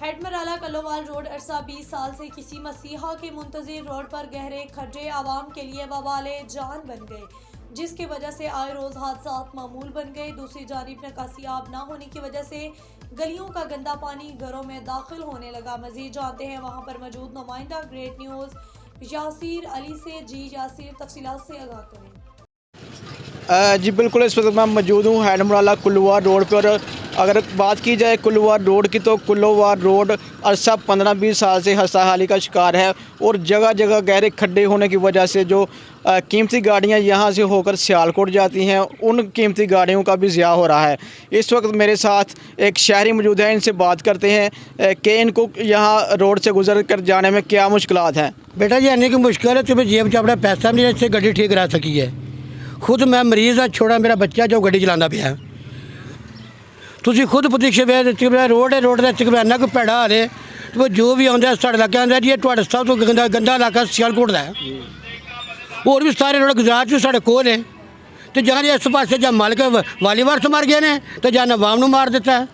Headmarala कल्लोवाल road अरसा 20 साल से किसी मसीहा के मुंतज़िर रोड पर गहरे खड्डे आवाम के लिए वबाले जान बन गए, जिसकी वजह से आए रोज़ हादसात मामूल बन गए। दूसरी जानिब निकासी आब न होने की वजह से गलियों का गंदा पानी घरों में दाखिल होने लगा। मजीद जानते हैं वहाँ पर मौजूद नुमाइंदा ग्रेट न्यूज़ यासिर अली से। जी यासिर, तफसीलात से आगाह करें। जी बिल्कुल, इस वक्त मैं मौजूद हूँ हेडमराला कुल्लोवाल रोड पर। अगर बात की जाए कुल्लोवाल रोड की तो कुल्लोवाल रोड अरसा 15-20 साल से खस्ताहाली का शिकार है और जगह जगह गहरे खड्डे होने की वजह से जो कीमती गाड़ियाँ यहाँ से होकर सियालकोट जाती हैं, उन कीमती गाड़ियों का भी ज़िया हो रहा है। इस वक्त मेरे साथ एक शहरी मौजूद है, इनसे बात करते हैं कि इनको यहाँ रोड से गुजर कर जाने में क्या मुश्किलात हैं। बेटा जी आने की मुश्किल है, तुम्हें जेब च अपना पैसा नहीं इससे गड्डी ठीक करा सकी है। खुद मैं मरीज़ हाँ, छोड़ा मेरा बच्चा जो गड्डी चलाना पाया। तुम खुद प्रतीक्षा रोड है, रोड का इन्ना कोई भैड़ा हाल है। तो जो भी आता साढ़े इलाके आता जी, थोड़ा सब तो गंदा इलाका सियालकोट का है। होर भी सारे रोड गुजरात भी साढ़े कोल है। तो जहाँ इस पास जहाँ मालिक वालीवार से मार गए ने, तो जहाँ अवाम मार दिता है।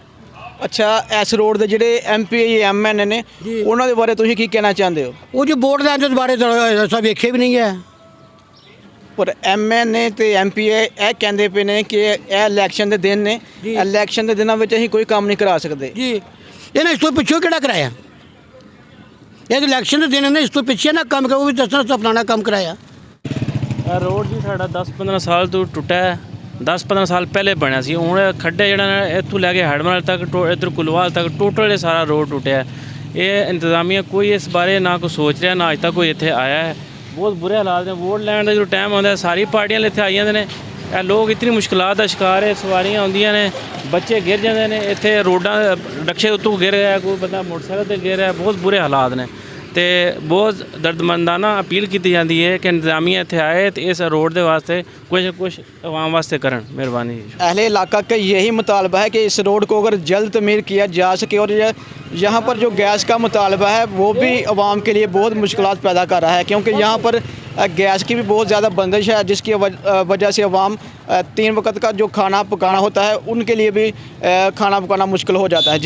अच्छा, इस रोड के जोड़े MP MN ने उन्होंने बारे तुम की कहना चाहते हो? वो जो बोर्ड के बारे सब वेखे भी नहीं है। पर MN ते MP ਇਹ ਕਹਿੰਦੇ ਪਏ ਨੇ कि ਇਹ ਇਲੈਕਸ਼ਨ ਦੇ ਦਿਨ ਨੇ, ਇਲੈਕਸ਼ਨ ਦੇ ਦਿਨਾਂ ਵਿੱਚ ਅਸੀਂ ਕੋਈ ਕੰਮ ਨਹੀਂ ਕਰਾ ਸਕਦੇ जी। इन्हें इस तो पिछों किड़ा कराया? ये इलैक्शन के दिन ने इस तो पिछे ना काम करो, भी दसना फलाना काम कराया। रोड जी साढ़ा 10-15 साल तो टुटा है। 10-15 साल पहले बनया सी। हुण खड्डे जिहड़ा इत्थों लैके हेडमराल तक इधर कुल्लोवाल तक टोटल सारा रोड टुटिया है। ये इंतजामिया कोई इस बारे ना कोई सोच रहा, ना अज तक कोई इत्थे आया है। बहुत बुरे हालात ने। वोट लैन का जो टाइम आता है सारी पार्टियां इत्थे आई जाते हैं। लोग इतनी मुश्किलात का शिकार है। सवारियां आउंदियां ने, बच्चे गिर जाते हैं इत्थे, रोडां रक्शे उत्तों गिर गया, कोई बंदा मोटरसाइकिल ते गिर रहा है। बहुत बुरे हालात ने ते बहुत दर्दमंदाना अपील की जाती है कि इंतजामिया इत्थे आए तो इस रोड के वास्ते कुछ आवाम वास्ते करन। मेहरबानी। अहले इलाका का यही मुतालबा है कि इस रोड को अगर जल्द तमीर किया जा सके। और यहाँ पर जो गैस का मुतालबा है वो भी आवाम के लिए बहुत मुश्किलात पैदा कर रहा है, क्योंकि यहाँ पर गैस की भी बहुत ज़्यादा बंदिश है, जिसकी वजह से आवाम 3 वक्त का जो खाना पकाना होता है उनके लिए भी खाना पकाना मुश्किल हो जाता है। जी।